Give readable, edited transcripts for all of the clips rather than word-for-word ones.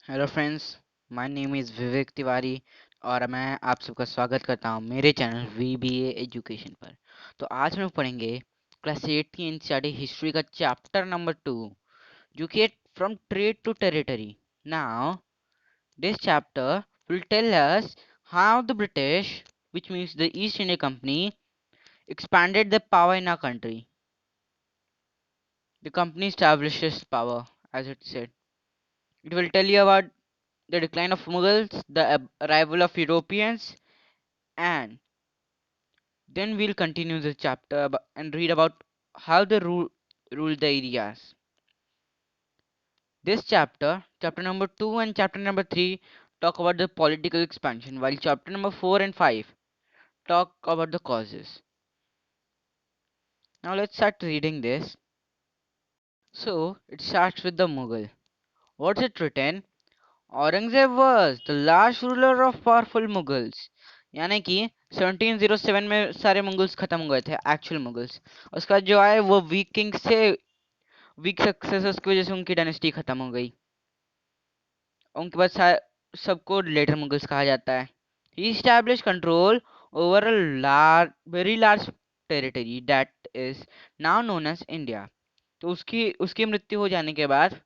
Hello friends, my name is Vivek Tiwari और मैं आप सबका स्वागत करता हूं मेरे चैनल वीबीए एजुकेशन पर। तो आज हम पढ़ेंगे क्लास 8 की एनसीईआरटी हिस्ट्री का चैप्टर नंबर 2, जो कि है from trade to territory. Now this chapter will tell us how the British, which means the East India Company, expanded their power in our country. The company established its power, as it said. It will tell you about the decline of Mughals, the arrival of Europeans, and then we'll continue the chapter and read about how they ruled the areas. This chapter, chapter number 2 and chapter number 3, talk about the political expansion, while chapter number 4 and 5 talk about the causes. Now let's start reading this. So it starts with the Mughal. What's it written? Aurangzeb was the last ruler of powerful Mughals. यानी कि 1707 में सारे Mughals खत्म हो गए थे, actual Mughals. उसका बाद जो आए वो वीक किंग से, वीक सक्सेसर्स की वजह से उनकी डायनेस्टी खत्म हो गई। उनके बाद सबको लेटर मुगल्स कहा जाता है। ही established control over a very large territory that is now known as India. तो उसकी उसकी मृत्यु हो जाने के बाद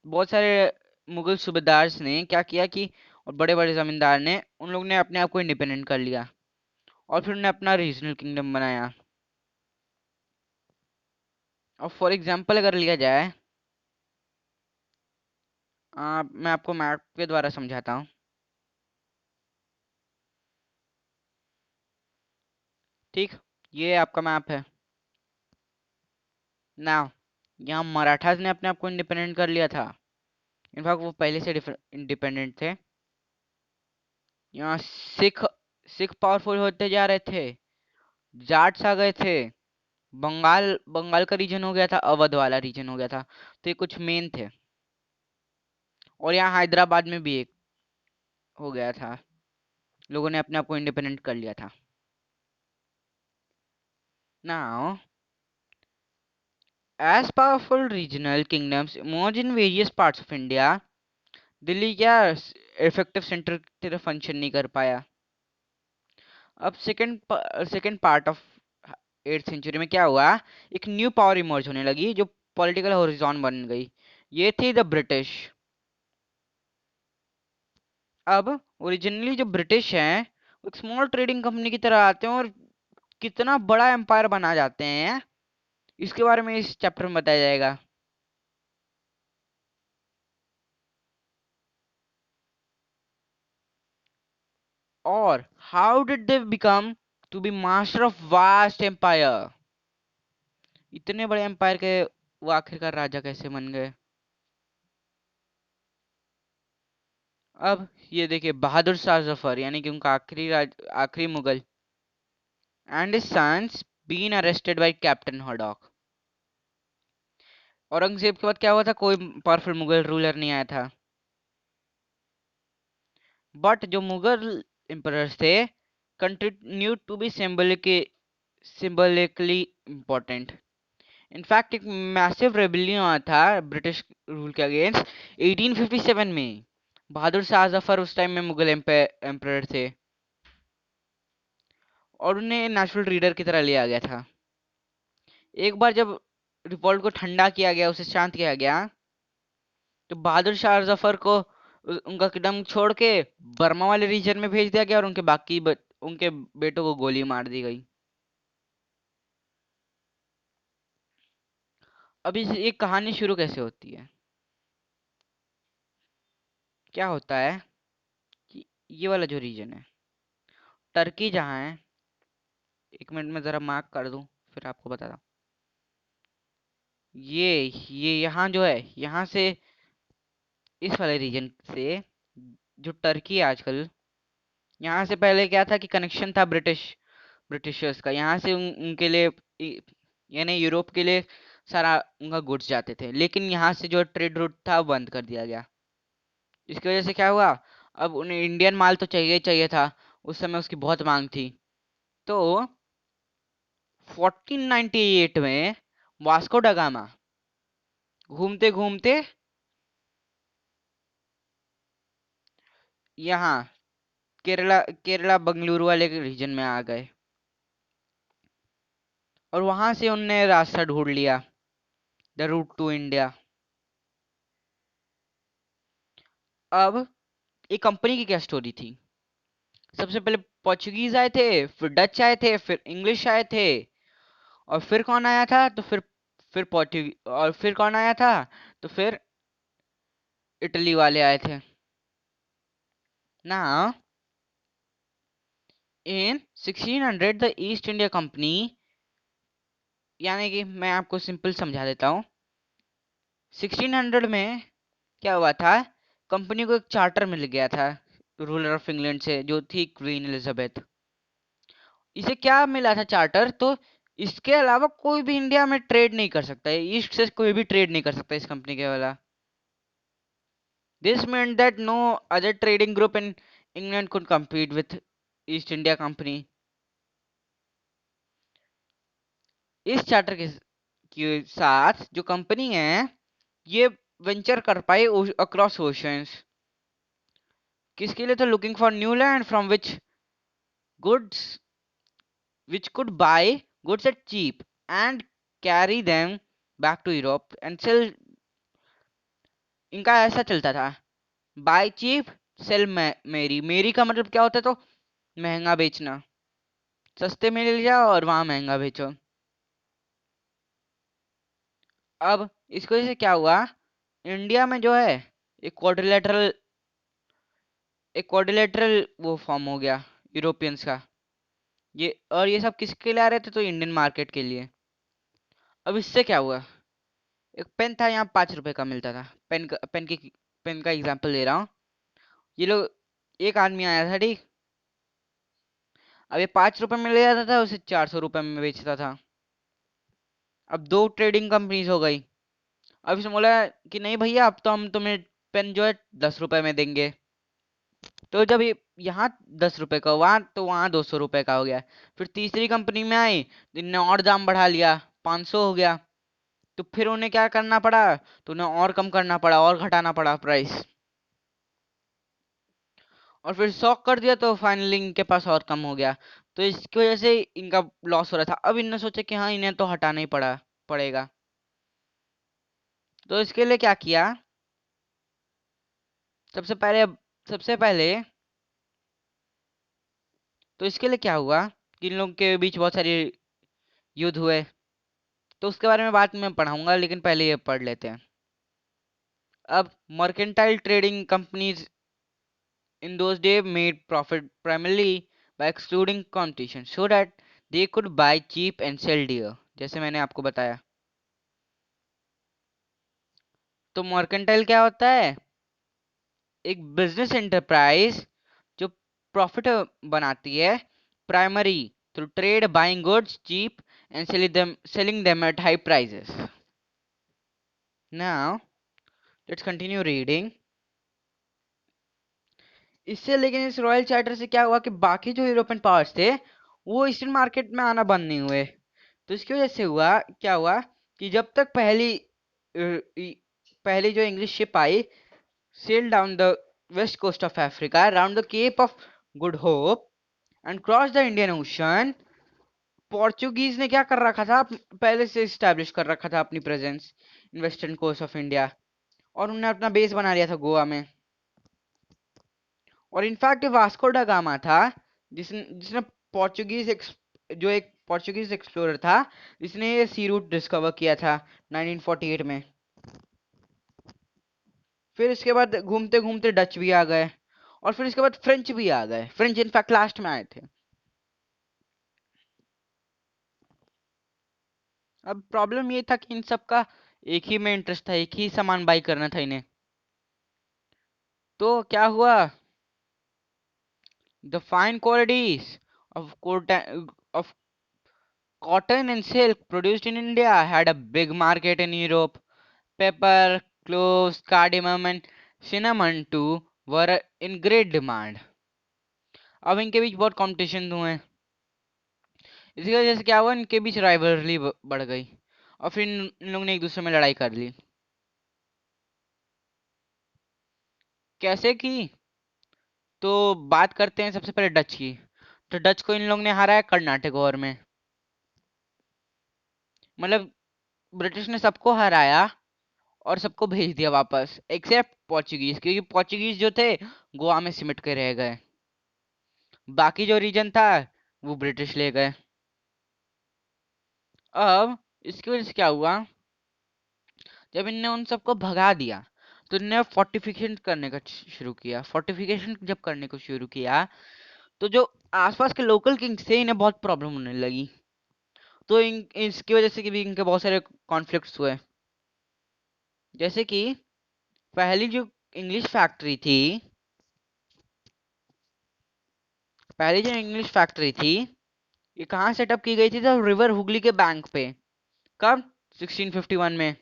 बहुत सारे मुगल सूबेदार ने क्या किया कि, और बड़े बड़े जमींदार ने, उन लोग ने अपने आप को इंडिपेंडेंट कर लिया और फिर उन्होंने अपना रीजनल किंगडम बनाया। और फॉर एग्जांपल अगर लिया जाए, मैं आपको मैप के द्वारा समझाता हूँ। ठीक, ये आपका मैप है। नाउ यहाँ मराठास ने अपने आप को इंडिपेंडेंट कर लिया था। इनफैक्ट वो पहले से इंडिपेंडेंट थे। यहाँ सिख सिख पावरफुल होते जा रहे थे, जाट्स आ गए थे, बंगाल बंगाल का रीजन हो गया था, अवध वाला रीजन हो गया था। तो ये कुछ मेन थे। और यहाँ हैदराबाद में भी एक हो गया था, लोगों ने अपने आप को इंडिपेंडेंट कर लिया था। Now as powerful regional kingdoms emerge in various parts of India, Delhi क्या इफेक्टिव सेंटर की तरह फंक्शन नहीं कर पाया। अब second part of 8th century में क्या हुआ, एक न्यू पावर इमर्ज होने लगी जो पॉलिटिकल हॉरिजॉन बन गई। ये थी द ब्रिटिश। अब ओरिजिनली जो ब्रिटिश हैं वो एक स्मॉल ट्रेडिंग कंपनी की तरह आते हैं और कितना बड़ा एम्पायर बना जाते हैं, इसके बारे में इस चैप्टर में बताया जाएगा। और how did they become to be master of vast empire. इतने बड़े एम्पायर के वो आखिरकार राजा कैसे बन गए। अब ये देखिए, बहादुर शाह जफर यानी कि उनका आखिरी Mughal, and his sons been arrested by captain Haddock. Aurangzeb के बाद क्या हुआ था, कोई पावरफुल मुगल रूलर नहीं आया था। बट जो मुगल एम्परर्स थे continue to be symbolically important. In fact एक मैसिव रेबिलियन हुआ था ब्रिटिश रूल के अगेंस्ट 1857 में। बहादुर शाह जफर उस टाइम में मुगल एम्परर थे और उन्हें नेचुरल रीडर की तरह लिया गया था। एक बार जब रिवॉल्ट को ठंडा किया गया, उसे शांत किया गया, तो बहादुर शाह जफर को उनका किंगडम छोड़ के बर्मा वाले रीजन में भेज दिया गया और उनके बेटों को गोली मार दी गई। अभी ये कहानी शुरू कैसे होती है, क्या होता है कि ये वाला जो रीजन है, टर्की जहाँ है, एक मिनट में जरा मार्क कर दूं फिर आपको बताता हूँ। ये यहाँ जो है, यहाँ से इस वाले रीजन से जो टर्की है आजकल, यहाँ से पहले क्या था कि कनेक्शन था ब्रिटिशर्स का। यहाँ से उनके लिए यानी यूरोप के लिए सारा उनका गुड्स जाते थे, लेकिन यहाँ से जो ट्रेड रूट था वो बंद कर दिया गया। इसकी वजह से क्या हुआ, अब उन्हें इंडियन माल तो चाहिए चाहिए था, उस समय उसकी बहुत मांग थी। तो 1498 में वास्को डा गामा घूमते घूमते यहाँ केरला केरला बंगलुरु वाले रीजन में आ गए और वहां से उनने रास्ता ढूंढ लिया, द रूट टू इंडिया। अब एक कंपनी की क्या स्टोरी थी? सबसे पहले पोर्चुगीज आए थे, फिर डच आए थे, फिर इंग्लिश आए थे, और फिर कौन आया था? तो फिर पोर्चुगी और फिर कौन आया था? तो फिर इटली वाले आए थे ना। इन 1600 द ईस्ट इंडिया कंपनी, यानी कि मैं आपको सिंपल समझा देता हूँ। 1600 में क्या हुआ था? कंपनी को एक चार्टर मिल गया था रूलर ऑफ इंग्लैंड से, जो थी क्वीन एलिजाबेथ। इसे क्या मिला था चार्टर? तो इसके अलावा कोई भी इंडिया में ट्रेड नहीं कर सकता है, ईस्ट से कोई भी ट्रेड नहीं कर सकता इस कंपनी के वाला। This meant that no other trading group in England could compete with east India company. इस चार्टर के साथ जो कंपनी है, ये वेंचर कर पाई अक्रॉस ओशंस। किसके लिए? तो looking for new land from goods which could buy goods at cheap and carry them back to Europe and sell। इनका ऐसा चलता था, बाय चीप सेल मेरी। मेरी का मतलब क्या होता है? तो महंगा बेचना, सस्ते में ले जाओ और वहां महंगा बेचो। अब इसकी वजह से क्या हुआ? इंडिया में जो है एक क्वाड्रिलेटरल एक क्वाड्रिलेटरल वो फॉर्म हो गया यूरोपियंस का। ये और ये सब किसके लिए आ रहे थे? तो इंडियन मार्केट के लिए। अब इससे क्या हुआ? एक पेन था यहाँ 5 रुपए का मिलता था। पेन का एग्जाम्पल दे रहा हूँ। ये लोग, एक आदमी आया था, ठीक। अब ये 5 रुपए में ले जाता था, उसे 400 रुपए में बेचता था। अब दो ट्रेडिंग कंपनीज हो गई। अब इसने बोला कि नहीं भैया, अब तो हम तुम्हें पेन जो है 10 रुपए में देंगे। तो जब ये यहाँ 10 रुपए का हुआ तो वहाँ 200 रुपए का हो गया। फिर तीसरी कंपनी में आई, इनने और दाम बढ़ा लिया, 500 हो गया। तो फिर उन्हें क्या करना पड़ा? तो उन्हें और कम करना पड़ा और घटाना पड़ा प्राइस। और फिर शॉक कर दिया तो फाइनली इनके पास और कम हो गया। तो इसकी वजह से इनका लॉस हो रहा था। अब इनने सोचा कि हाँ, इन्हें तो हटाना ही पड़ेगा। तो इसके लिए क्या किया? सबसे पहले सबसे पहले तो इसके लिए क्या हुआ कि इन लोगों के बीच बहुत सारे युद्ध हुए। तो उसके बारे में बाद में पढ़ाऊंगा, लेकिन पहले ये पढ़ लेते हैं। अब mercantile trading companies in those days made profit primarily by excluding competition so that they could buy cheap and sell dear, जैसे मैंने आपको बताया। तो मर्केंटाइल क्या होता है? एक बिजनेस एंटरप्राइज जो प्रॉफिट बनाती है primary through trade buying goods cheap and selling them at high prices। Now let's continue reading। इससे लेकिन इस रॉयल चार्टर से क्या हुआ कि बाकी जो यूरोपियन पावर्स थे वो ईस्टर्न मार्केट में आना बंद नहीं हुए। तो इसकी वजह से क्या हुआ कि जब तक पहली जो इंग्लिश शिप आई, sail down the west coast of Africa around the Cape of Good Hope and cross the Indian Ocean. Portuguese ने क्या कर रखा था? पहले से स्टैब्लिश कर रखा था अपनी presence in western coast of India, और उन्होंने अपना बेस बना लिया था गोवा में। और इनफैक्ट वास्को डा गामा था जिसने जिसने पोर्चुगीज जो एक पोर्चुगीज एक्सप्लोरर था जिसने ये सी रूट डिस्कवर किया था 1948 में। फिर इसके बाद घूमते घूमते डच भी आ गए, और फिर इसके बाद फ्रेंच भी आ गए। फ्रेंच इनफैक्ट लास्ट में आए थे। अब प्रॉब्लम ये था कि इन सब का एक ही में इंटरेस्ट था, एक ही सामान बाई करना था इन्हें। तो क्या हुआ? The fine qualities of of cotton and silk produced in India had a big market in Europe. Pepper, cloves, cardamom, and cinnamon too were in great demand। अब इनके बीच बहुत कंपटीशन हुए। इसी वजह से क्या हुआ, इनके बीच राइवलरी बढ़ गई, और फिर इन लोगों ने एक दूसरे में लड़ाई कर ली। कैसे की? तो बात करते हैं सबसे पहले डच की। तो डच को इन लोग ने हारा है कर्नाटक वॉर में। मतलब ब्रिटिश ने सबको हराया और सबको भेज दिया वापस एक्सेप्ट पोर्चुगीज, क्योंकि पोर्चुगीज जो थे गोवा में सिमट के रह गए। बाकी जो रीजन था वो ब्रिटिश ले गए। अब इसकी वजह से क्या हुआ, जब इनने उन सबको भगा दिया तो इनने फोर्टिफिकेशन करने का शुरू किया। फोर्टिफिकेशन जब करने को शुरू किया तो जो आसपास के लोकल किंग्स थे इन्हें बहुत प्रॉब्लम होने लगी। तो इसकी वजह से कि भी इनके बहुत सारे कॉन्फ्लिक्ट्स हुए। जैसे कि पहली जो इंग्लिश फैक्ट्री थी, पहली जो इंग्लिश फैक्ट्री थी ये कहाँ सेटअप की गई थी, तो रिवर हुगली के बैंक पे। कब? 1651 में।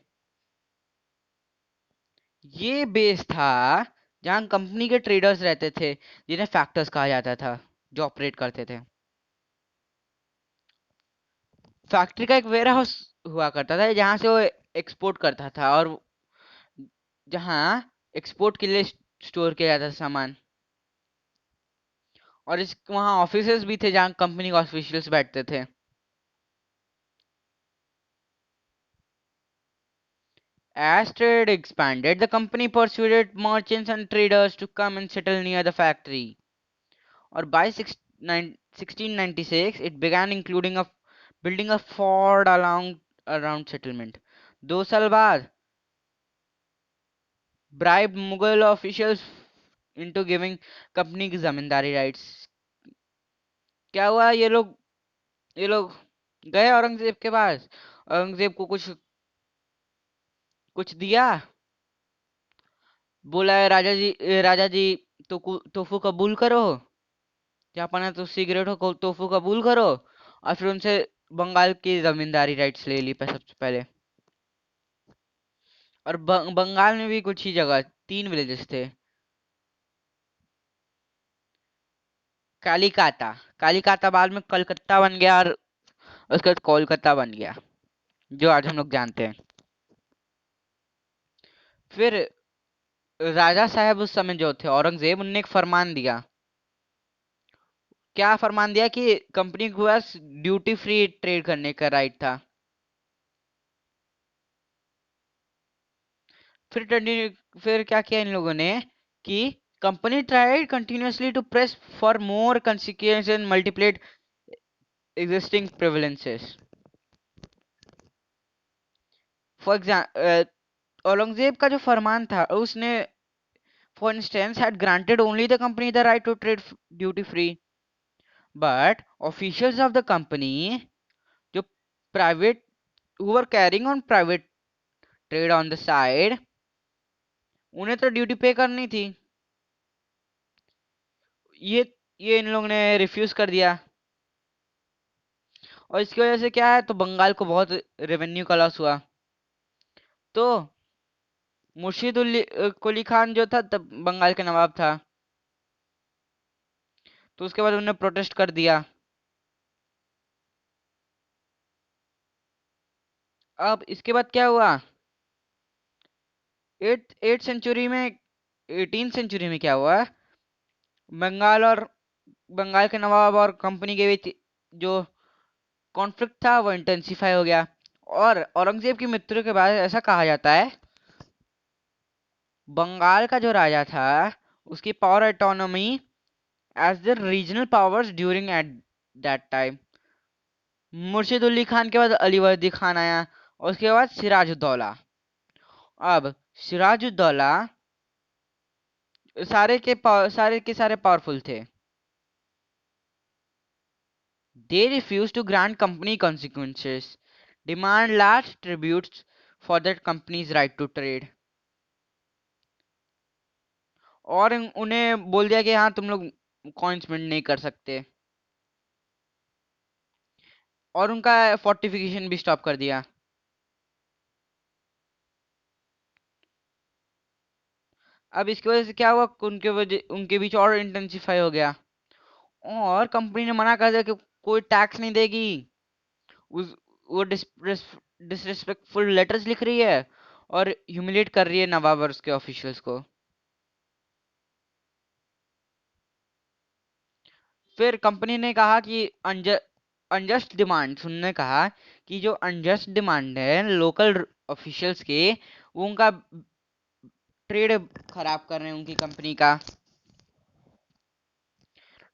ये बेस था जहाँ कंपनी के ट्रेडर्स रहते थे, जिन्हें फैक्टर्स कहा जाता था, जो ऑपरेट करते थे। फैक्ट्री का एक वेयर हाउस हुआ करता था जहाँ से वो एक्सपोर्ट करता था, और जहाँ एक्सपोर्ट के लिए स्टोर किया जाता था सामान। और इस वहाँ ऑफिसेज भी थे जहाँ कंपनी के ऑफिशियल्स बैठते थे। As trade expanded, the company persuaded merchants and traders to come and settle near the factory. Or by 1696, it began including a building a fort along around settlement. 2 साल बाद bribed Mughal officials into giving company की जमींदारी rights. क्या हुआ, ये लोग गए औरंगजेब के पास, औरंगजेब को कुछ कुछ दिया, बोला है राजा जी तोफू कबूल करो, जापाना तो सिगरेट हो तोफू कबूल करो। और फिर उनसे बंगाल की जमींदारी राइट्स ले ली सबसे पहले। और बंगाल में भी कुछ ही जगह 3 विलेजेस थे। कालिकाता, कालिकाता बाद में कलकत्ता बन गया, और उसके बाद कोलकाता बन गया, जो आज हम लोग जानते हैं। फिर राजा साहब उस समय जो थे औरंगजेब, उनने एक फरमान दिया। क्या फरमान दिया कि कंपनी के पास ड्यूटी फ्री ट्रेड करने का राइट था। फिर क्या किया इन लोगों ने कि company tried continuously to press for more consequence and multiplied existing prevalences. For example Aurangzeb का जो फरमान था उसने for instance had granted only the company the right to trade duty free, but officials of the company जो private who were carrying on private trade on the side, उन्हें तो duty पे करनी थी। ये ये इन लोगों ने रिफ्यूज कर दिया, और इसकी वजह से क्या है, तो बंगाल को बहुत रेवेन्यू का लॉस हुआ। तो मुर्शीद कुली खान जो था तब बंगाल के नवाब था, तो उसके बाद उन्होंने प्रोटेस्ट कर दिया। अब इसके बाद क्या हुआ, एट सेंचुरी में, 18 सेंचुरी में क्या हुआ, बंगाल और बंगाल के नवाब और कंपनी के बीच जो कॉन्फ्लिक्ट था वो इंटेंसिफाई हो गया। और औरंगजेब की मृत्यु के बाद ऐसा कहा जाता है, बंगाल का जो राजा था उसकी power autonomy as the regional powers during at that time. Murshid Ali Khan के बाद अली वर्दी खान आया, और उसके बाद सिराजुद्दौला। अब सिराजुद्दौला सारे पावरफुल थे। They refused to grant company consequences, demand large tributes for that company's right to trade, और उन्हें बोल दिया कि हाँ तुम लोग कॉइन्स मिंट नहीं कर सकते, और उनका फोर्टिफिकेशन भी स्टॉप कर दिया। अब इसकी वजह से क्या हुआ, उनके बीच और इंटेंसिफाई हो गया, और कंपनी ने मना कर दिया कि कोई टैक्स नहीं देगी। उस वो डिसरिस्पेक्टफुल लेटर्स लिख रही है और ह्यूमिलेट कर रही है नवाब और उसके ऑफिशियल्स को। फिर कंपनी ने कहा कि अनजस्ट डिमांड, उन्होंने कहा कि जो अनजस्ट डिमांड है लोकल ऑफिशियल्स के, वो उनका ट्रेड खराब कर रहे हैं, उनकी कंपनी का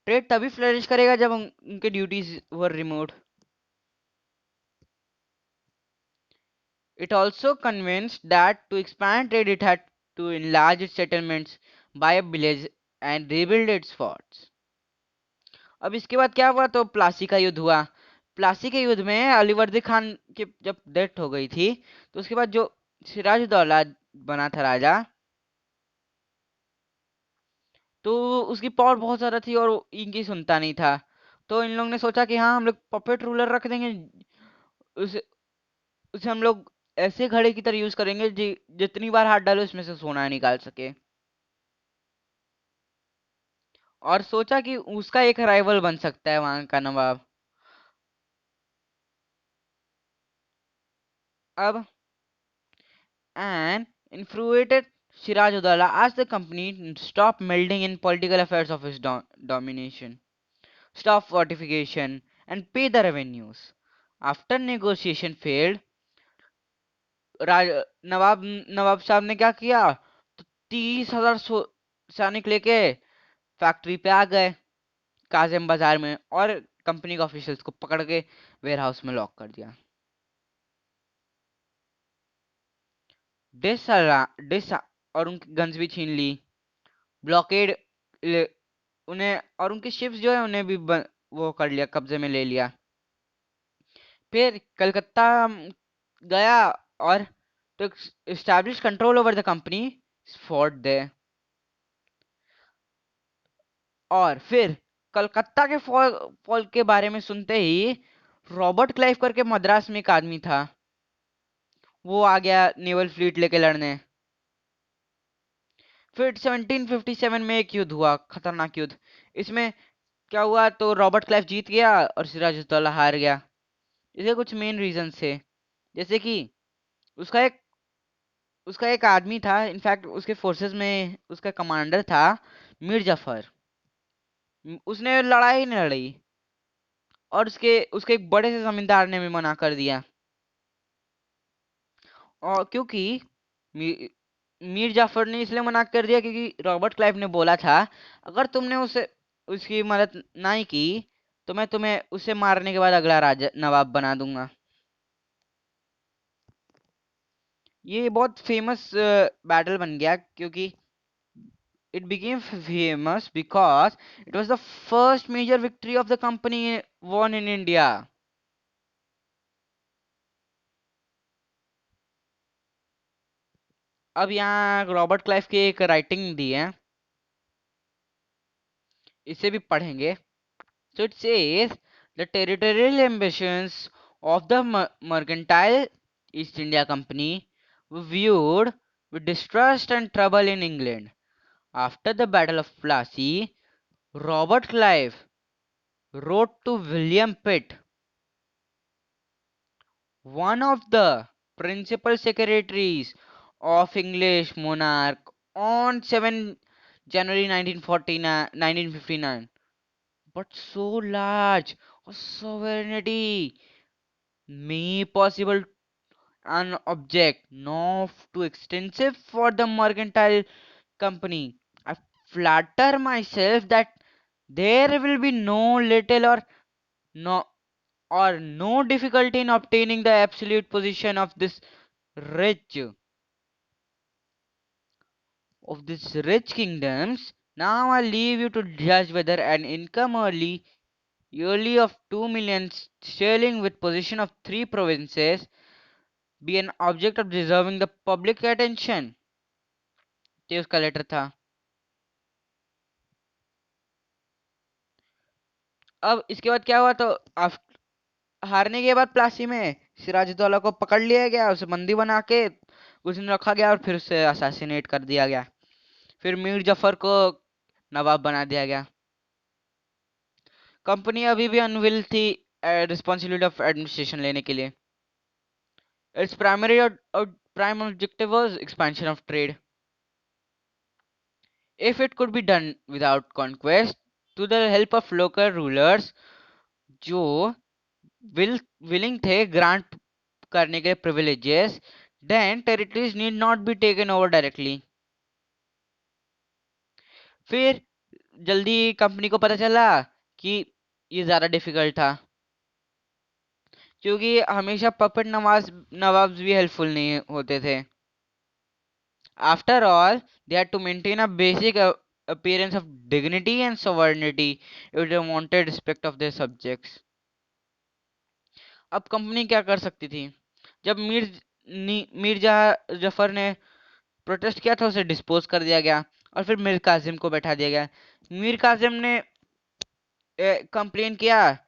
ट्रेड तभी फ्लरिश करेगा जब उनके duties were remote. It also convinced that to expand trade it had to enlarge its settlements, buy up villages and rebuild its forts. अब इसके बाद क्या हुआ, तो प्लासी का युद्ध हुआ. प्लासी के युद्ध में अलीवर्दी खान की जब डेथ हो गई थी, तो उसके बाद जो सिराजुद्दौला बना था राजा, तो उसकी पावर बहुत ज्यादा थी और वो इनकी सुनता नहीं था. तो इन लोगों ने सोचा कि हाँ हम लोग पपेट रूलर रख देंगे, उसे उसे हम लोग ऐसे घड़े की तरह यूज करेंगे जितनी बार हाथ डालो उसमें से सोना निकाल सके. और सोचा कि उसका एक राइवल बन सकता है वहां का नवाब. अब an infuriated Siraj-ud-Daulah asked the company to stop meddling in political affairs of his domination, stop fortification, and pay the revenues. After negotiation failed, राज नवाब नवाब साहब ने क्या किया, तो 30,000 सैनिक लेके फैक्ट्री पे आ गए काजिम बाजार में, और कंपनी के ऑफिशियल्स को पकड़ के वेयर हाउस में लॉक कर दिया. डिस डिस और उनकी गन्स भी छीन ली. ब्लॉकेड उन्हें और उनके शिप्स जो है उन्हें भी वो कर लिया, कब्जे में ले लिया. फिर कलकत्ता गया और तो establish control over the company fort there. और फिर कलकत्ता के फॉल के बारे में सुनते ही रॉबर्ट क्लाइव करके मद्रास में एक आदमी था, वो आ गया नेवल फ्लीट लेके लड़ने. फिर 1757 में एक युद्ध हुआ, खतरनाक युद्ध. इसमें क्या हुआ, तो रॉबर्ट क्लाइव जीत गया और सिराजुद्दौला हार गया. इसके कुछ मेन रीजन थे, जैसे कि उसका एक उसका एक आदमी था, इनफैक्ट उसके फोर्सेस में उसका कमांडर था मीर जाफर. उसने लड़ाई नहीं लड़ी, और उसके उसके एक बड़े से जमींदार ने भी मना कर दिया. और क्योंकि मी, मीर जाफर ने इसलिए मना कर दिया क्योंकि रॉबर्ट क्लाइव ने बोला था, अगर तुमने उसे उसकी मदद नहीं की तो मैं तुम्हें उसे मारने के बाद अगला राजा नवाब बना दूंगा. ये बहुत फेमस बैटल बन गया, क्योंकि it became famous because it was the first major victory of the company won in India. अब यहाँ रॉबर्ट क्लाइव की एक राइटिंग दी है, इसे भी पढ़ेंगे. So it says the territorial ambitions of the mercantile East India Company were viewed with distrust and trouble in England. After the Battle of Plassey, Robert Clive wrote to William Pitt, one of the principal secretaries of English monarch, on 7 January 1959, but so large a sovereignty may possible an object not too extensive for the mercantile company. I flatter myself that there will be no little no no difficulty in obtaining the absolute position rich rich kingdoms. Now I leave you to judge whether an income yearly of 2 million sterling with position of 3 provinces be an object of deserving the public attention. ये उसका letter था. अब इसके बाद क्या हुआ, तो हारने के बाद प्लासी में सिराजुद्दौला को पकड़ लिया गया, उसे बंदी बना के कुछ दिन रखा गया और फिर उसे असैसिनेट कर दिया गया. फिर मीर जफर को नवाब बना दिया गया. कंपनी अभी भी अनविल थी रिस्पॉन्सिबिलिटी ऑफ एडमिनिस्ट्रेशन लेने के लिए. इट्स प्राइमरी और prime objective was expansion of trade. If it could be done without conquest, to the help of local rulers जो विल विलिंग थे ग्रांट करने के privileges, then territories need not be taken over directly. फिर जल्दी company को पता चला कि ये ज़्यादा डिफिकल्ट था, क्योंकि हमेशा पपेट नवाब्स भी हेल्पफुल नहीं होते थे। After all they had to maintain a basic appearance of dignity and sovereignty if they wanted respect of their subjects. अब कंपनी क्या कर सकती थी? जब मिर्जा जफर ने प्रोटेस्ट किया था, उसे डिस्पोज कर दिया गया और फिर मीर कासिम को बैठा दिया गया। मीर कासिम ने कंप्लेन किया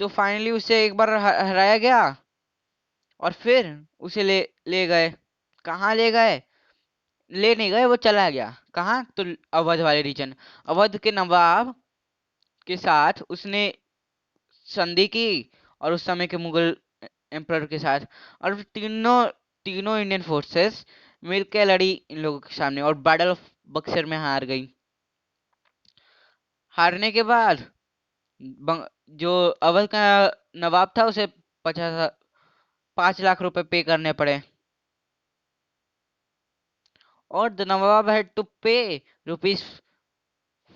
तो फाइनली उसे एक बार हराया गया और फिर उसे ले ले गए। कहाँ ले गए? ले नहीं गए, वो चला गया। कहाँ? तो अवध वाले रीजन, अवध के नवाब के साथ उसने संधि की, और उस समय के मुगल एम्परर के साथ, और फिर तीनों तीनों इंडियन फोर्सेस मिलकर लड़ी इन लोगों के सामने और बैटल ऑफ बक्सर में हार गई। हारने के बाद जो अवध का नवाब था उसे 5 लाख रुपए पे करने पड़े, और the Nawab had to pay rupees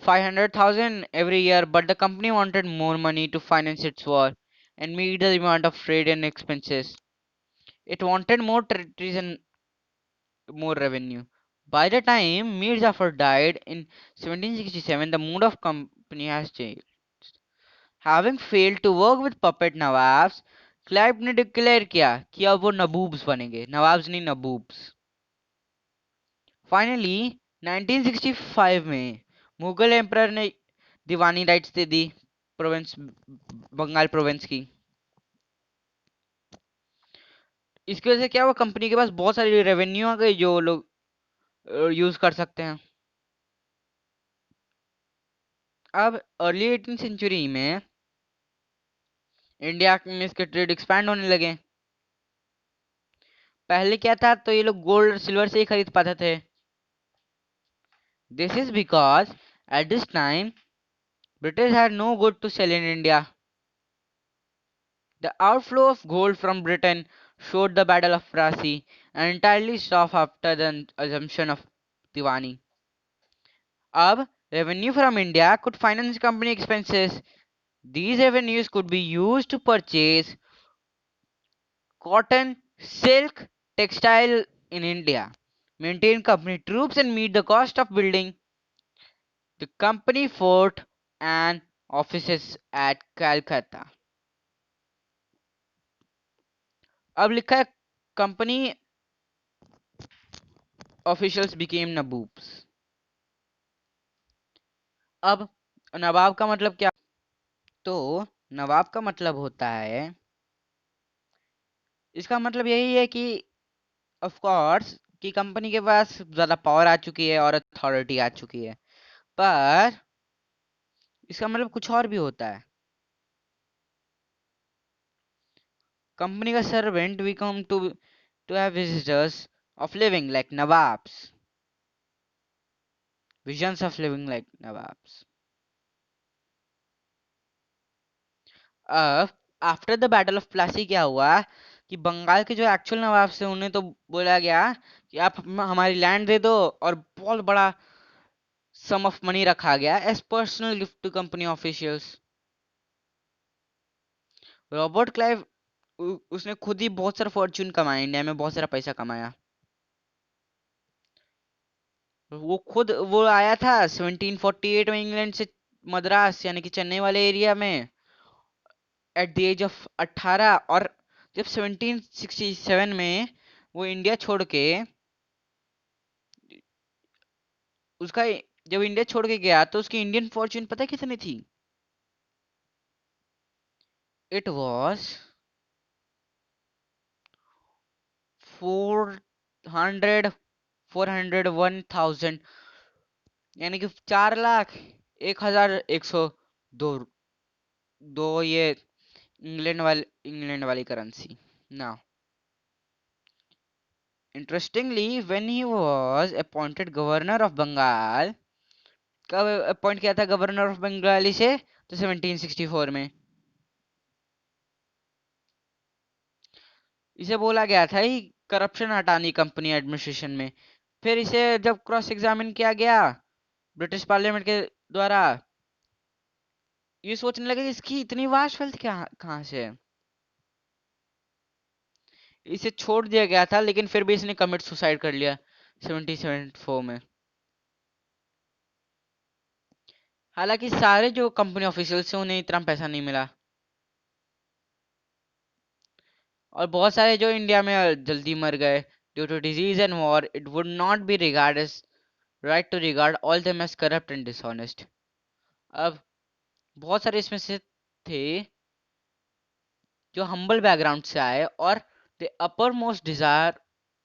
500,000 every year, but the company wanted more money to finance its war and meet the demand of trade and expenses. It wanted more territories and more revenue. By the time Mir Jafar died in 1767, the mood of company has changed. Having failed to work with puppet Nawabs, Clive ने declare किया कि अब वो नबूब्स बनेंगे, nawabs नहीं नबूब्स। Finally 1965 में Mughal emperor ने दीवानी rights दे दी province, Bengal province की। इसकी वजह से क्या हुआ? कंपनी के पास बहुत सारी रेवेन्यू आ गई जो लोग यूज कर सकते हैं। अब अर्ली 18 सेंचुरी में इंडिया में इसके ट्रेड एक्सपैंड होने लगे। पहले क्या था, तो ये लोग गोल्ड और सिल्वर से ही खरीद पाते थे। This is because at this time British had no good to sell in India. The outflow of gold from Britain showed the Battle of Plassey and entirely stopped after the assumption of Diwani. Ab revenue from India could finance company expenses. These revenues could be used to purchase cotton, silk, textile in India, maintain company troops, and meet the cost of building the company fort and offices at Calcutta. अब लिखा है company officials became naboops. अब नवाब का मतलब क्या? तो नवाब का मतलब होता है, इसका मतलब यही है कि ऑफ कोर्स कि कंपनी के पास ज्यादा पावर आ चुकी है और अथॉरिटी आ चुकी है, पर इसका मतलब कुछ और भी होता है। कंपनी का servant we come to have visitors of living like nawabs, visions of living like nawabs. अब after the battle of Plassey क्या हुआ कि बंगाल के जो एक्चुअल नवाब थे उन्हें तो बोला गया कि आप हमारी लैंड दे दो, और बहुत बड़ा सम ऑफ मनी रखा गया as personal gift to company officials. Robert Clive उसने खुद ही बहुत सारा फॉर्च्यून कमाया, इंडिया में बहुत सारा पैसा कमाया। वो आया था 1748 में इंग्लैंड से मद्रास यानी कि चेन्नई वाले एरिया में एट द एज ऑफ 18, और जब 1767 में वो इंडिया छोड़ के उसका जब इंडिया छोड़ के गया तो उसकी इंडियन फॉर्च्यून पता है कितनी थी? इट वॉज 401,000, यानी कि 4,01,102 दो ये इंग्लैंड वाली करेंसी ना। Interestingly, when he was appointed governor of Bengal, कब अपॉइंट किया था गवर्नर ऑफ बंगाली से? तो 1764 में। इसे बोला गया था ही करप्शन हटानी कंपनी एडमिनिस्ट्रेशन में। फिर इसे जब क्रॉस एग्जामिन किया गया ब्रिटिश पार्लियामेंट के द्वारा, ये सोचने लगे कि इसकी इतनी वास्ट वेल्थ क्या कहाँ से है। इसे छोड़ दिया गया था, लेकिन फिर भी इसने कमिट सुसाइड कर लिया 1774 में। हालांकि सारे जो कंपनी ऑफिशियल्स से उन्हें इतना पैसा नहीं मिला, और बहुत सारे जो इंडिया में जल्दी मर गए due to disease and war. It would not be regard as right to regard all them as corrupt and dishonest. अब बहुत सारे इसमें से थे जो हम्बल बैकग्राउंड से आए, और the upper most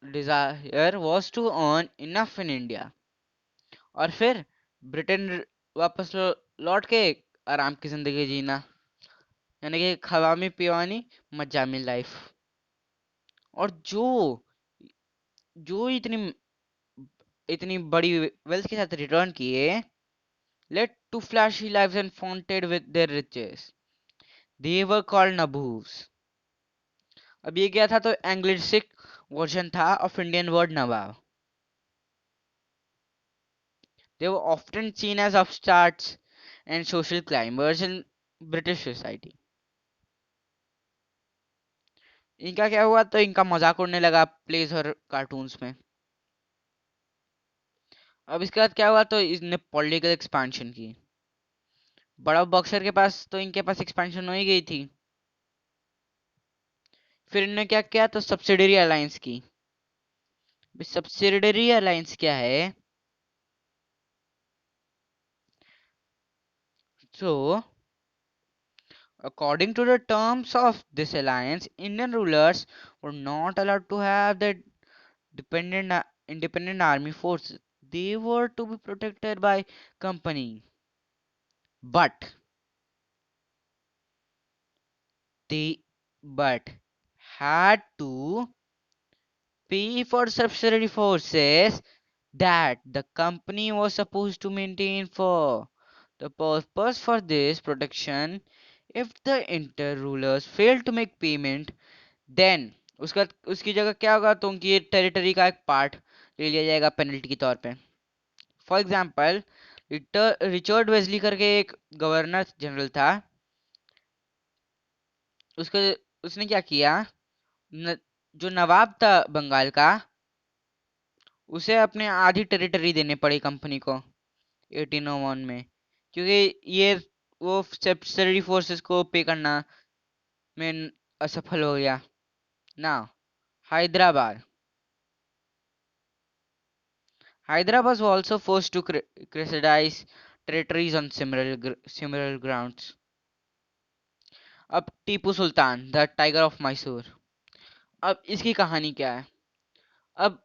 desire was to earn enough in India, और फिर ब्रिटेन वापस लौट के आराम की जिंदगी जीना, यानी कि खवामी पिवानी मजामी लाइफ। और जो जो इतनी बड़ी वेल्थ के साथ रिटर्न किए, led to flashy lives and flaunted with their riches, they were called nabobs. अब ये क्या था? तो एंग्लिसिक वर्जन था of Indian word nawab. They were often seen as upstarts and social climbers in British society. इनका क्या हुआ? तो इनका मजाक उड़ने लगा प्लेस और कार्टून्स में। अब इसके बाद क्या हुआ? तो इसने पॉलिटिकल एक्सपेंशन की। बड़ा बॉक्सर के पास तो इनके पास एक्सपेंशन हो ही गई थी। फिर इन्होंने क्या किया? तो सब्सिडरी अलायंस की। सब्सिडरी अलायंस क्या है? So, according to the terms of this alliance, Indian rulers were not allowed to have their independent army forces. They were to be protected by company, but they but had to pay for subsidiary forces that the company was supposed to maintain for the purpose for this protection. If the inter rulers failed to make payment, then उसका उसकी जगह क्या होगा? तो उनकी territory का एक part ले लिया जाएगा पेनल्टी के तौर पे। फॉर एग्जाम्पल, रिचर्ड वेस्ली करके एक गवर्नर जनरल था। उसके उसने क्या किया? जो नवाब था बंगाल का, उसे अपने आधी टेरिटरी देने पड़ी कंपनी को 1801 में, क्योंकि ये वो सब्सिडरी फोर्सेस को पे करना में असफल हो गया ना। Hyderabad Hyderabad was also forced to criticize territories on similar grounds. अब Tipu Sultan the tiger of Mysore. अब इसकी कहानी क्या है? अब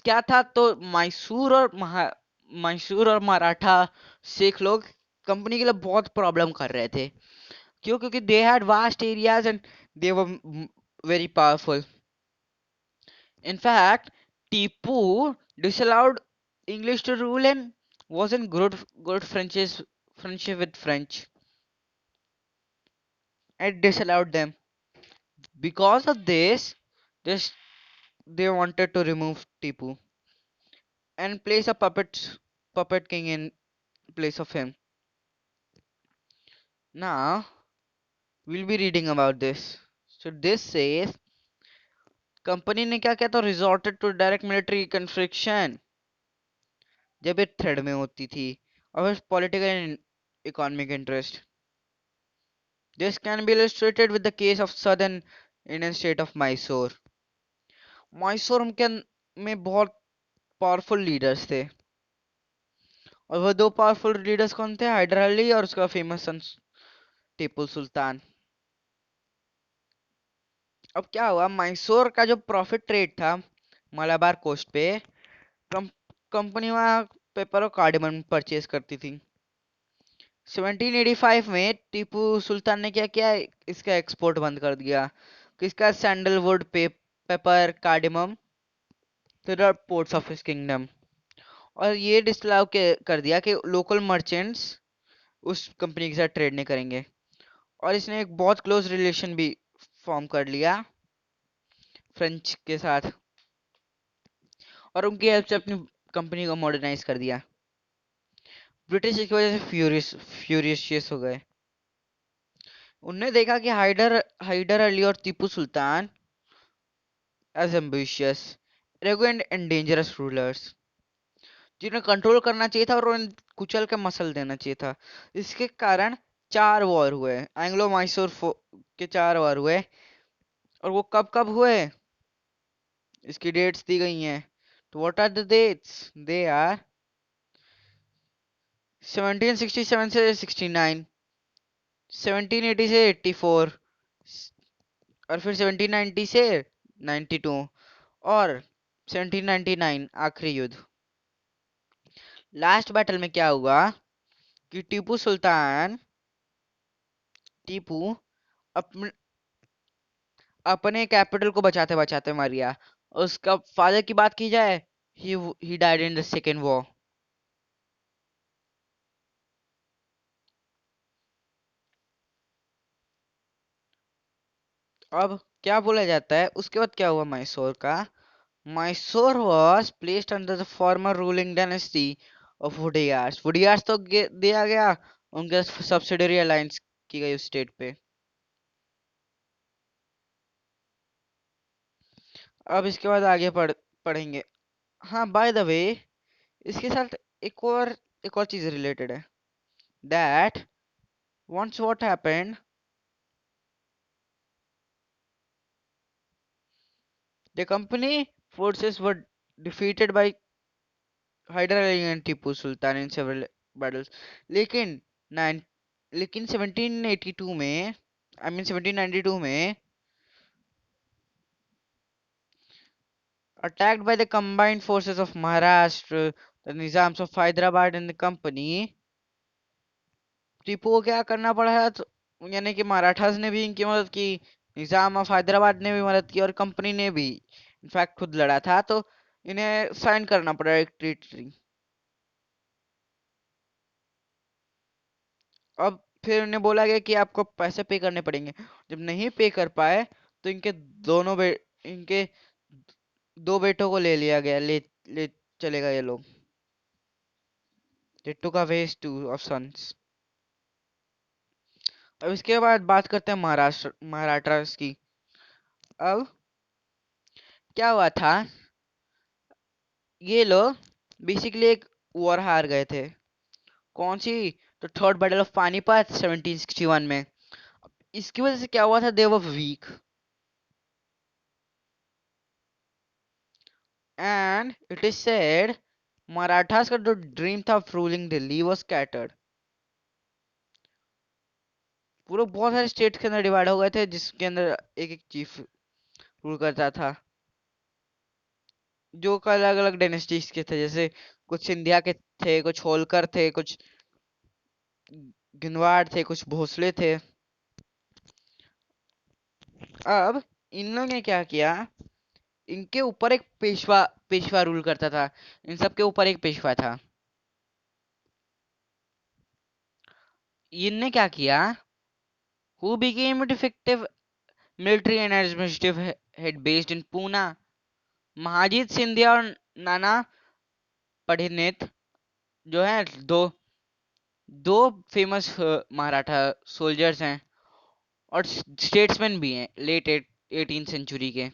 क्या था? तो मैसूर और मराठा सिख लोग कंपनी के लिए बहुत प्रॉब्लम कर रहे थे। क्यों? क्योंकि they had vast areas and they were very powerful. In fact, Tipu disallowed English to rule and was in good friendship with French. It disallowed them. Because of this, this they wanted to remove Tipu and place a puppet king in place of him. Now we'll be reading about this. So this says company ने क्या किया? तो resorted to direct military confliction जब ये threat में होती थी, और political and economic interest. This can be illustrated with the case of southern Indian state of Mysore. Mysore के में बहुत पावरफुल लीडर्स थे, और वो दो पावरफुल लीडर्स कौन थे? हैदर अली और उसका फेमस सन टीपू सुल्तान। अब क्या हुआ? मैसूर का जो प्रॉफिट रेट था मलाबार कोस्ट पे, कम, कंपनी वहाँ पेपर और कार्डमन परचेज करती थी। 1785 में टीपू सुल्तान ने क्या किया? इसका एक्सपोर्ट बंद कर दिया। किसका? Sandalwood paper cardamom to the ports of his kingdom. और ये डिसअलाउ कर दिया कि लोकल मर्चेंट्स उस कंपनी के साथ ट्रेड नहीं करेंगे। और इसने एक बहुत क्लोज रिलेशन भी फॉर्म कर लिया फ्रेंच के साथ, और उनकी हेल्प से अपनी कंपनी को मॉडर्नाइज कर दिया। ब्रिटिश इसकी वजह से फ्यूरियस हो गए। उनने देखा कि हाइदर अली और Tipu Sultan as ambitious, arrogant and dangerous rulers, जिन्हें कंट्रोल करना चाहिए था और उन्हें कुचल के मसल देना चाहिए था। इसके कारण 4 वॉर हुए, एंग्लो मैसूर के 4 वॉर हुए। और वो कब कब हुए, इसकी डेट्स दी गई हैं। तो what are the dates? They are 1767 से 69, 1780 से 84, और फिर 1790 से 92, और 1799 आखिरी युद्ध। लास्ट बैटल में क्या हुआ कि टीपू अपने अपने कैपिटल को बचाते बचाते मर गया। उसका फादर की बात की जाए, he died in the second war. अब क्या बोला जाता है उसके बाद क्या हुआ मैसूर का? Mysore was placed under the former ruling dynasty of वुडियार्स। वुडियार्स तो दिया गया, उनके सब्सिडरी अलायंस की गई उस स्टेट पे। अब इसके बाद आगे पढ़ेंगे। हाँ, बाय द वे, इसके साथ एक और चीज रिलेटेड है। That once what happened, the company forces were defeated by Hyder Ali and Tipu Sultan in several battles। लेकिन नाइन लेकिन 1782 में, आई मीन 1792 में, attacked by the combined forces of Maharashtra, the Nizams of Hyderabad and the company, Tipu को क्या करना पड़ा है? तो यानी कि मराठास ने भी इनकी मदद की, निजाम ऑफ हैदराबाद ने भी मदद की, और कंपनी ने भी इनफैक्ट खुद लड़ा था। तो इन्हें साइन करना पड़ा एक ट्रीटी। अब फिर उन्हें बोला गया कि आपको पैसे पे करने पड़ेंगे। जब नहीं पे कर पाए तो इनके 2 बेटों को ले लिया गया, ले चले गए ये लोग। They took away his 2 sons। अब इसके बाद बात करते हैं मराठा की। अब क्या हुआ था, ये लोग बेसिकली एक वॉर हार गए थे। कौन सी? तो थर्ड बैटल ऑफ पानीपत 1761 में। इसकी वजह से क्या हुआ था, they were weak, and it is said Marathas का जो ड्रीम था of ruling Delhi was scattered. पूरे बहुत सारे स्टेट के अंदर डिवाइड हो गए थे, जिसके अंदर एक एक चीफ रूल करता था, जो अलग अलग डायनेस्टीज के थे। जैसे कुछ सिंधिया के थे, कुछ होलकर थे, कुछ गिनवाड़ थे, कुछ भोसले थे। अब इन लोगों ने क्या किया, इनके ऊपर एक पेशवा पेशवा रूल करता था। इन सब के ऊपर एक पेशवा था। इनने क्या किया, who became a defective military and administrative head based in Pune। महाजीत सिंधिया और नाना पढ़िनेत जो है, दो दो फेमस मराठा सोल्जर्स हैं, और स्टेट्समैन भी हैं लेट 18th century के।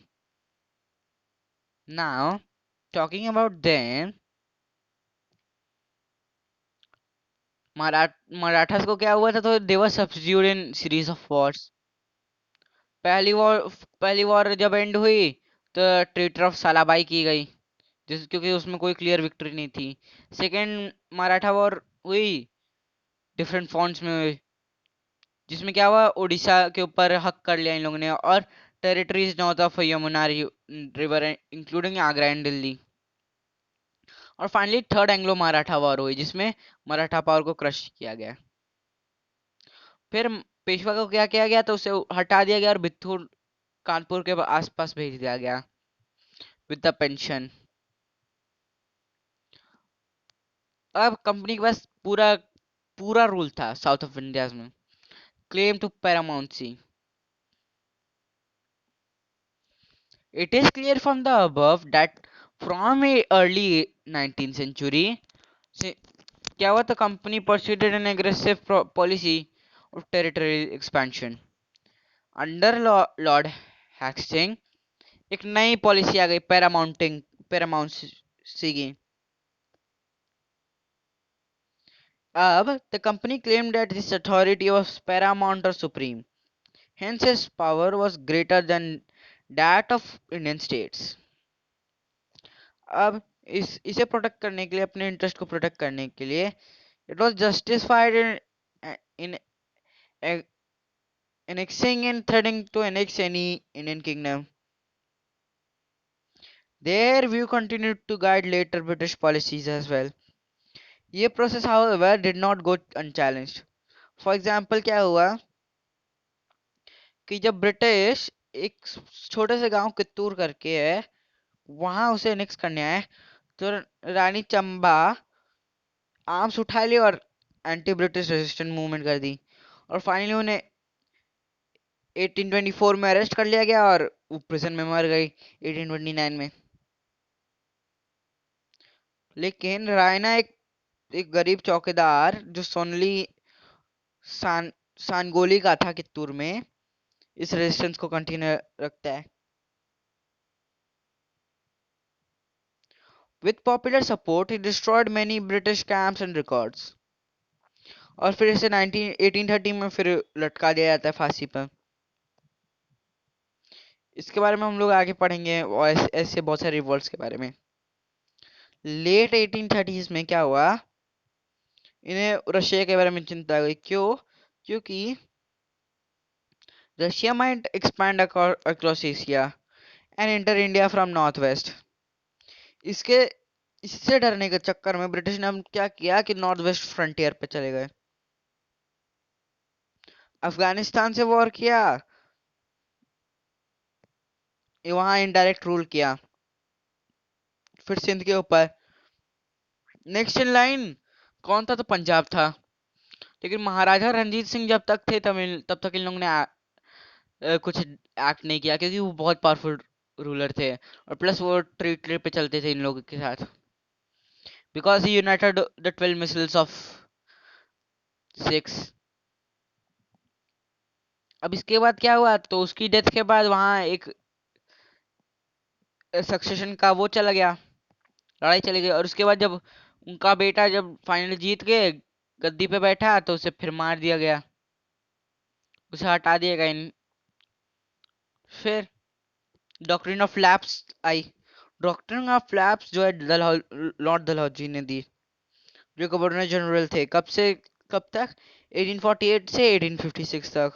Now talking about them, Marathas को क्या हुआ था, तो they were substitute in series of wars. पहली वॉर जब एंड हुई तो ट्रेटर ऑफ सालाबाई की गई, क्योंकि उसमें कोई क्लियर विक्ट्री नहीं थी। सेकेंड मराठा वॉर हुई, डिफरेंट फॉन्ट्स में हुई, जिसमें क्या हुआ, उड़ीसा के ऊपर हक कर लिया इन लोगों ने, और territories north of Yamuna river including Agra and Delhi. और finally third Anglo Maratha war हुई, जिसमें मराठा पावर को क्रश किया गया। फिर पेशवा को क्या किया गया, तो उसे हटा दिया गया और बिथुर कानपुर के आसपास भेज दिया गया विद द पेंशन। अब कंपनी के पास पूरा पूरा रूल था साउथ ऑफ इंडिया में. Claim to paramountcy. It is clear from the above that from early 19th century, से क्या हुआ, the company pursued an aggressive policy of territorial expansion. Under Lord Hastings एक नई पॉलिसी आ गई paramountcy की. अब the company claimed that this authority was paramount or supreme. Hence its power was greater than that of Indian states. अब इसे protect करने के लिए, अपने इंटरेस्ट को प्रोटेक्ट करने के लिए, it was justified in annexing and threatening to annex any Indian kingdom. Their view continued to guide later British policies as well. ये process however did not go unchallenged. For example क्या हुआ कि जब British एक छोटे से गांव कित्तूर करके है वहां उसे एनेक्स करने आए, तो रानी चंबा आर्म्स उठा ली और एंटी ब्रिटिश रेजिस्टेंट मूवमेंट कर दी, और फाइनली उन्हें 1824 में अरेस्ट कर लिया गया और वो प्रिजन में मर गई 1829 में. लेकिन रायना एक गरीब चौकीदार जो सोनली सान सानगोली का था कित्तूर में, इस रेजिस्टेंस को कंटिन्यू रखता है. With popular support, he destroyed many British camps and records. और फिर इसे 1830 में फिर लटका दिया जाता है फांसी पर. इसके बारे में हम लोग आगे पढ़ेंगे और ऐसे बहुत सारे रिवॉल्ट्स के बारे में. लेट 1830s में क्या हुआ, इन्हें रशिया के बारे में चिंता हुई. क्योंकि Russia might expand across Asia and enter India from north west. इसके इससे डरने के चक्कर में ब्रिटिश ने हम क्या किया कि नॉर्थ वेस्ट फ्रंटियर पे चले गए. अफगानिस्तान से वॉर किया, वहां इनडायरेक्ट रूल किया. फिर सिंध के ऊपर नेक्स्ट इन लाइन कौन था, तो पंजाब था. लेकिन महाराजा रणजीत सिंह जब तक थे तमिल, तब तक इन लोगों ने कुछ एक्ट नहीं किया, क्योंकि वो बहुत पावरफुल रूलर थे, और प्लस वो ट्रेड ट्रेड पे चलते थे इन लोगों के साथ. Because he United the 12 micelles of 6. अब इसके बाद क्या हुआ, तो उसकी डेथ के बाद वहां एक सक्सेशन का वो चला गया, लड़ाई चली गई. और उसके बाद जब उनका बेटा जब फाइनली जीत गए, गद्दी पे बैठा, तो उसे फिर मार दिया गया, उसे हटा दिया गया. फिर doctrine of lapse I. Doctrine of lapse जो है लॉर्ड डलहौजी ने दी, जो गवर्नर जनरल थे. कब तक, 1848 से 1856 तक.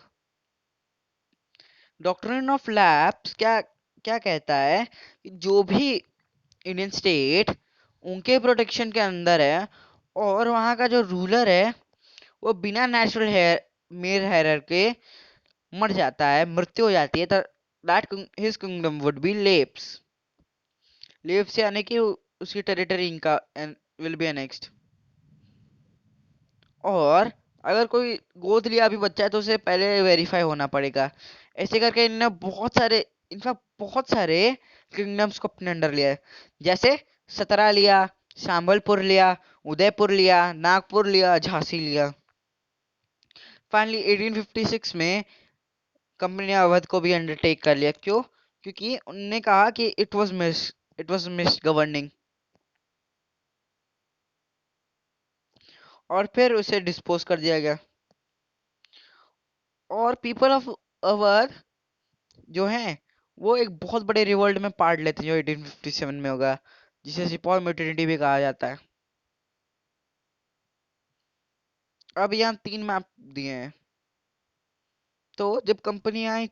डॉक्ट्रिन ऑफ लैप्स क्या क्या कहता है कि जो भी इंडियन स्टेट उनके प्रोटेक्शन के अंदर है, और वहां का जो रूलर है वो बिना नेचुरल हेयर मेल हेयर के मर जाता है, मृत्यु हो जाती है, तो that his kingdom would be lapse. Lapse यानी कि उसकी टेरिटरी इनका विल बी नेक्स्ट. और अगर कोई गोद लिया अभी बच्चा है तो उसे पहले वेरीफाई होना पड़ेगा. ऐसे करके इन्होंने बहुत सारे किंगडम्स को अपने अंडर लिया है. जैसे सतरा लिया, संबलपुर लिया, उदयपुर लिया, नागपुर लिया, झांसी लिया. फाइनली 1856 में कंपनी ने अवध को भी अंडरटेक कर लिया. क्योंकि उन्होंने कहा कि इट वाज मिस गवर्निंग, और फिर उसे डिस्पोज कर दिया गया. और पीपल ऑफ अवध जो हैं वो एक बहुत बड़े रिवॉल्ट में पार्ट लेते हैं जो 1857 में होगा, जिसे सिपॉय म्यूटिनी भी कहा जाता है. अब यहाँ 3 मैप दिए हैं. तो जब कंपनी आई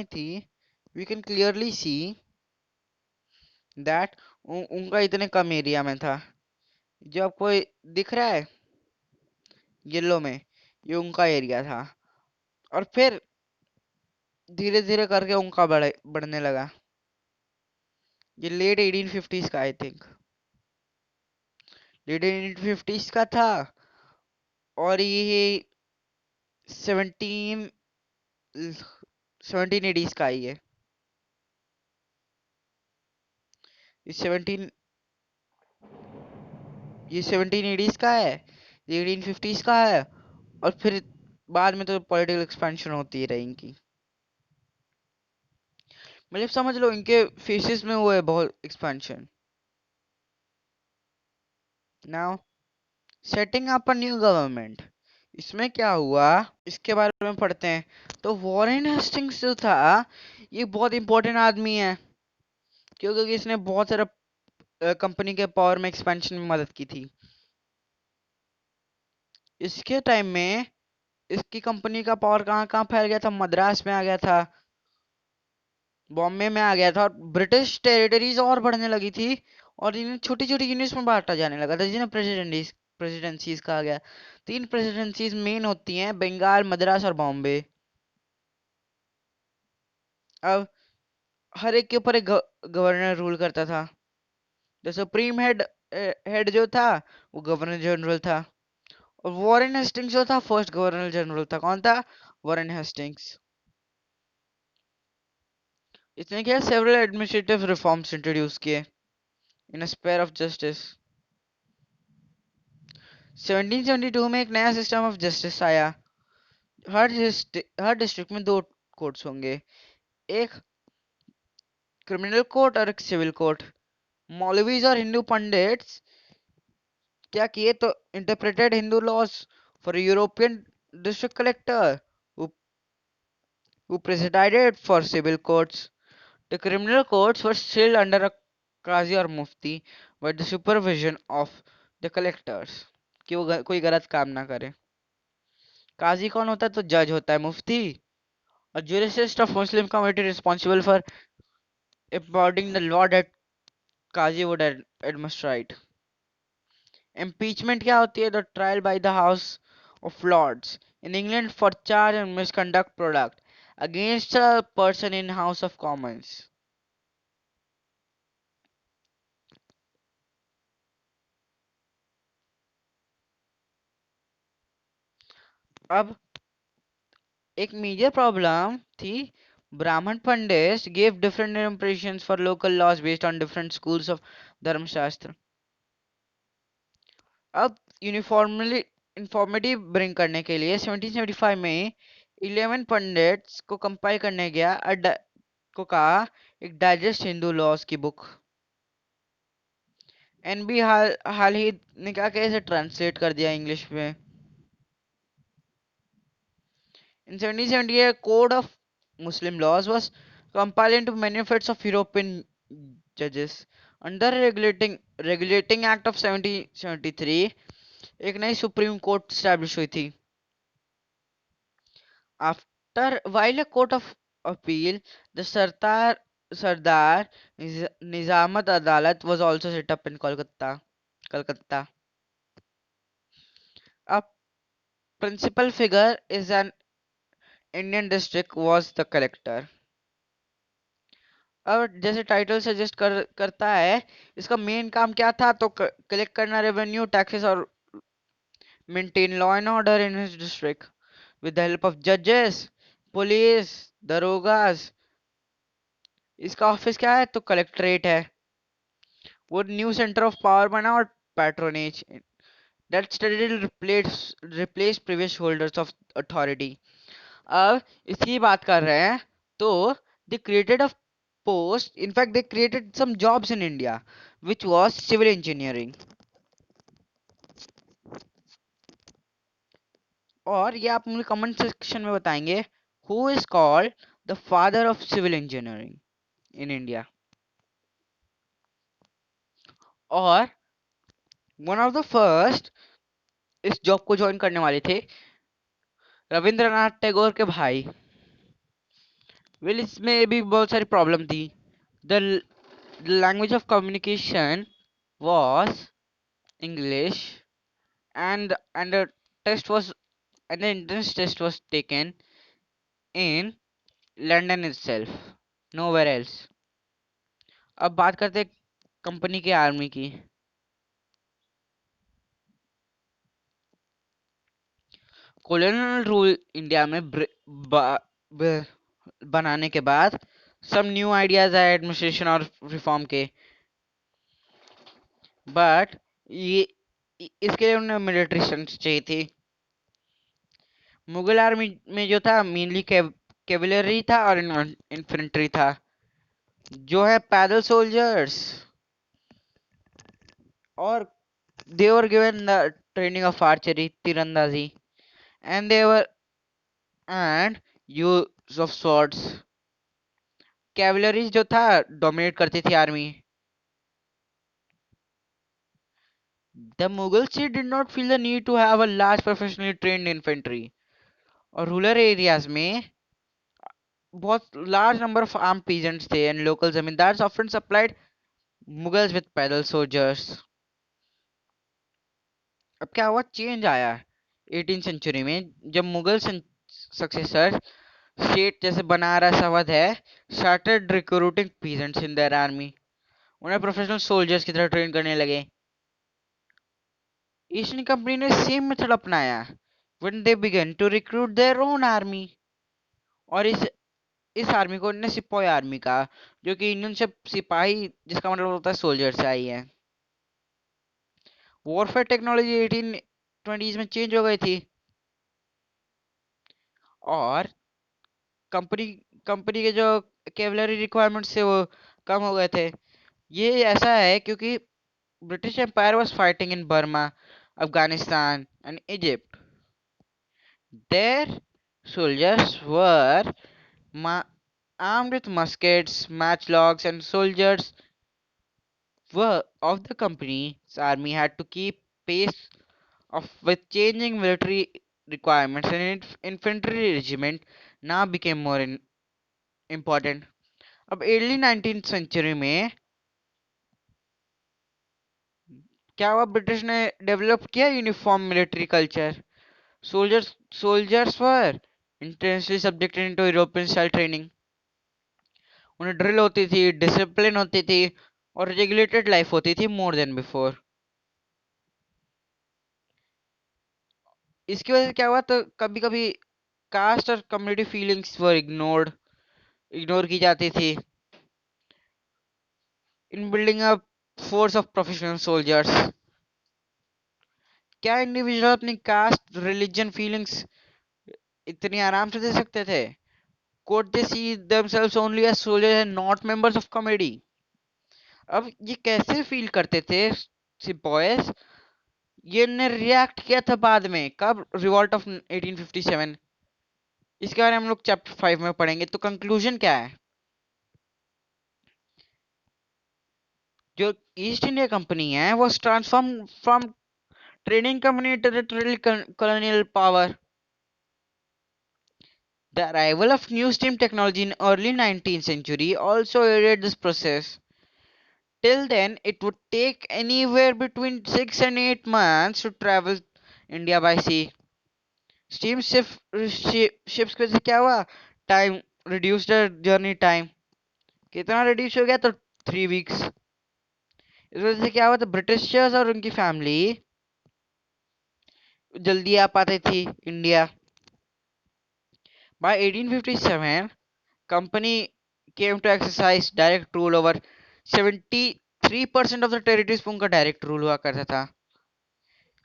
थी we can clearly see that उनका इतने कम एरिया में था. जो आपको दिख रहा है येलो में, ये उनका एरिया था. और फिर धीरे धीरे करके उनका बढ़ने लगा. ये लेट 1850s का आई थिंक, लेट 1850s का था। और ये 17 1780s का ही है। ये 17 ये 1780s का है, ये 1850s का है। और फिर बाद में तो पॉलिटिकल एक्सपेंशन होती ही रहेंगी। मतलब समझ लो इनके फेसेस में हुआ है बहुत expansion. Now setting up a new government, इसमें क्या हुआ इसके बारे में पढ़ते हैं। तो वॉरेन हेस्टिंग्स जो था, ये बहुत इंपॉर्टेंट आदमी है। क्योंकि इसने बहुत सारा कंपनी के पावर में एक्सपेंशन में मदद की थी। इसके टाइम में इसकी कंपनी का पावर कहाँ कहाँ फैल गया था, मद्रास में आ गया था, बॉम्बे में आ गया था, और ब्रिटिश टेरिटरीज और बढ़ने लगी थी। और इन्हें छोटी छोटी यूनिट्स में बांटा जाने लगा था, जिन्हें प्रेसिडेंसीज कहा गया। तीन प्रेसिडेंसीज मेन होती हैं, बंगाल, मद्रास और बॉम्बे। अब हर एक के ऊपर एक गवर्नर रूल करता था। द सुप्रीम हेड जो था वो गवर्नर जनरल था। और वॉरेन हेस्टिंग्स जो था फर्स्ट गवर्नर जनरल था। कौन था? Warren Hastings. इसने क्या सेवरल एडमिनिस्ट्रेटिव रिफॉर्म्स इंट्रोड्यूस किए इन स्पेयर ऑफ जस्टिस। 1772 में एक नया सिस्टम ऑफ जस्टिस आया। हर डिस्ट्रिक्ट में दो कोर्ट्स होंगे, एक क्रिमिनल कोर्ट और एक सिविल कोर्ट। मौलवीज और हिंदू पंडित्स क्या किए, तो interpreted Hindu laws for European district collector who presided for civil courts. The criminal courts were still under a qazi or mufti with the supervision of the collectors, कि वो कोई गलत काम ना करे। काजी कौन होता है? तो जज होता है, मुफ्ती। और jurist of Muslim committee responsible for imparting the law that Qazi would administer it. Impeachment क्या होती है? The trial by the House of Lords in England for charge and misconduct product against a person in House of Commons. अब एक major problem थी, ब्राह्मण पंडित gave different impressions for local laws based on different schools of धर्मशास्त्र। अब uniformly इंफॉर्मिटी bring करने के लिए 1775 में 11 पंडित्स को कंपाइल करने गया को कहा एक डाइजेस्ट हिंदू लॉज की बुक। एनबी हाल ही ने क्या कैसे ट्रांसलेट कर दिया इंग्लिश में। In 1770, a code of Muslim laws was compiled into benefits of European judges. Under regulating Act of 1773, एक नई सुप्रीम कोर्ट स्टैब्लिश हुई थी। After while a court of appeal, the Sardar Nizamat Adalat was also set up in Kolkata. A principal figure is an Indian district was the collector। और जैसे title suggest करता है, इसका main काम क्या था, तो कलेक्ट करना रेवेन्यू टैक्सेस और maintain law and order in his district with the help of जजेस, पुलिस, दरोगास। इसका ऑफिस क्या है, तो कलेक्ट्रेट है। वो न्यू सेंटर ऑफ पावर बना और patronage that studied replace previous holders of authority. अब इसकी बात कर रहे हैं, तो they created a post, in fact they created some jobs in India which was civil engineering। और ये आप मुझे कमेंट सेक्शन में बताएंगे, who is called the father of civil engineering in India। और one of the first इस job को join करने वाले थे रविंद्रनाथ टैगोर के भाई। वेल इसमें भी बहुत सारी प्रॉब्लम थी। The language of communication was English, and the test was and the entrance test was taken in London itself, nowhere else। अब बात करते हैं कंपनी की आर्मी की। कॉलोनियल रूल इंडिया में ब- बनाने के बाद सब न्यू आइडियाज आए एडमिनिस्ट्रेशन और रिफॉर्म के। बट ये इसके लिए उन्हें मिलिट्री स्ट्रेंथ चाहिए थी। मुगल आर्मी में जो था मेनली कैवलरी था और इन्फेंट्री था, जो है पैदल सोल्जर्स। और they were given the training of archery, tirandasi, and they were and use of swords. Cavalry जो था डोमिनेट करती थी army. The Mughals did not feel the need to have a large professionally trained infantry, और rural areas में बहुत large number of arm peasants थे and local zamindars often supplied Mughals with पैदल soldiers. अब क्या हुआ, चेंज आया 18th सेंचुरी में, जब मुगल सक्सेसर स्टेट जैसे बनारस अवध है started recruiting peasants in their army. उन्हें प्रोफेशनल सोल्जर्स की तरह ट्रेन करने लगे। ईस्ट इंडिया कंपनी ने सेम मेथड अपनाया when they began to recruit their own army. और इस आर्मी को उन्होंने सिपाही आर्मी कहा, जो कि इंडियन से सिपाही जिसका मतलब होता है सोल्जर से आई है। वॉरफेयर टेक्नोलॉजी 1820s में चेंज हो गई थी, और कंपनी कंपनी के जो कैवलरी रिक्वायरमेंट्स थे वो कम हो गए थे। ये ऐसा है क्योंकि British Empire was fighting in Burma, Afghanistan, and Egypt. Their soldiers were armed with muskets, matchlocks, and soldiers were of the company's army had to keep pace with changing military requirements, and infantry regiment now became more important. अब early 19th century में क्या हुआ, British ने develop किया uniform military culture. Soldiers were intensely subjected into European style training. उन्हें drill होती थी, discipline होती थी, और रेगुलेटेड लाइफ होती थी मोर देन बिफोर। इसकी वजह से क्या हुआ, तो कभी कभी कास्ट और कम्युनिटी फीलिंग्स वर इग्नोर की जाती थी इन building up force of professional soldiers. क्या इंडिविजुअल अपनी कास्ट रिलीजन फीलिंग्स इतनी आराम से दे सकते थे? Could they see themselves only as soldiers and not members of committee? अब ये कैसे फील करते थे सिपॉयस, ये ने रिएक्ट किया था बाद में, कब, रिवॉल्ट ऑफ 1857। इसके बारे में हम लोग चैप्टर 5 में पढ़ेंगे। तो कंक्लूजन क्या है, जो ईस्ट इंडिया कंपनी है वो transform from trading company to territorial colonial power. The arrival of new steam technology in early 19th century also aided this process. Till then, it would take anywhere between 6 and 8 months to travel India by sea. Steam ships की वजह से क्या हुआ, time reduced, journey time कितना reduce हो गया, तो 3 weeks. इस वजह से क्या हुआ, तो ब्रिटिशर्स और उनकी फैमिली जल्दी आ पाती थी India. By 1857 company came to exercise direct rule over 73% of the territories पे उनका डायरेक्ट रूल हुआ करता था,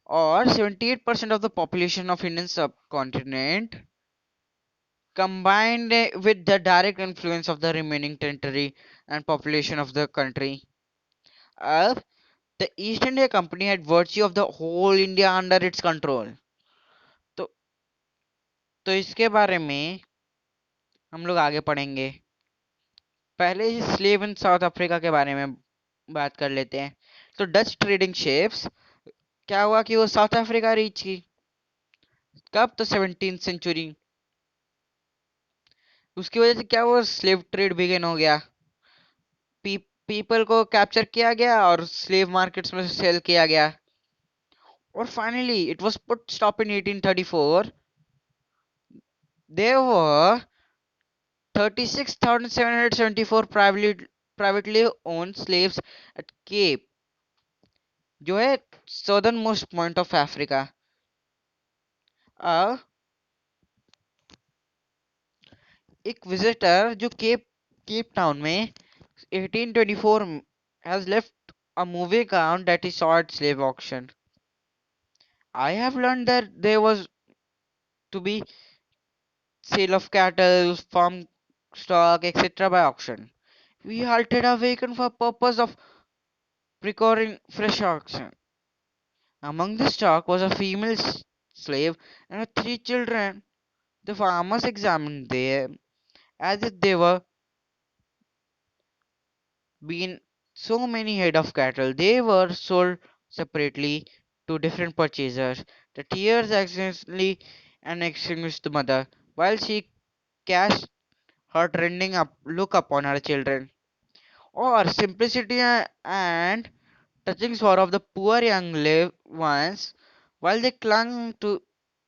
और 78% of the population of Indian subcontinent combined with the direct influence of the remaining territory and population of the country. अब the East India Company had virtue of the whole India under its control. तो तो इसके बारे में हम लोग आगे पढ़ेंगे। पहले ही स्लेव इन साउथ अफ्रीका के बारे में बात कर लेते हैं। तो डच ट्रेडिंग शिप्स क्या हुआ कि वो साउथ अफ्रीका रीच की, कब, तो 17th सेंचुरी। उसकी वजह से क्या हुआ, स्लेव ट्रेड बिगिन हो गया। पीपल को कैप्चर किया गया और स्लेव मार्केट्स में सेल किया गया, और finally it was put stop in 1834। There were 36,774 privately privately owned slaves at Cape, जो है southern most point of Africa. Uh, एक विजिटर जो केप टाउन में 1824 has left a movie account that he saw at slave auction. I have learned that there was to be sale of cattle, farm stock, etc. by auction. We halted our wagon for purpose of procuring fresh oxen. Among the stock was a female slave and her 3 children. The farmers examined them as if they were being so many head of cattle. They were sold separately to different purchasers. The tears accidentally and extinguished the mother while she cast her trending up look upon her children. Or simplicity and touching sorrow of the poor young live ones while they clung to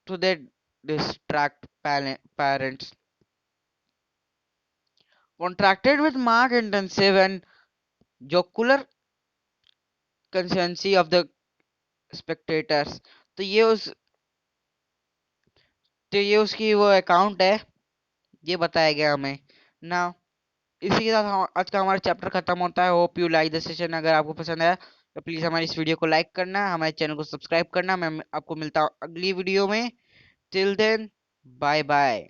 their distract parents. Contracted with mark intensive and jocular consciency of the spectators. तो ये उस तो ये उसकी वो account है, ये बताया गया हमें ना। इसी के साथ आज का हमारा चैप्टर खत्म होता है। Hope you like the session. अगर आपको पसंद आया तो प्लीज हमारी इस वीडियो को लाइक करना, हमारे चैनल को सब्सक्राइब करना। मैं आपको मिलता हूँ अगली वीडियो में। Till then, bye bye.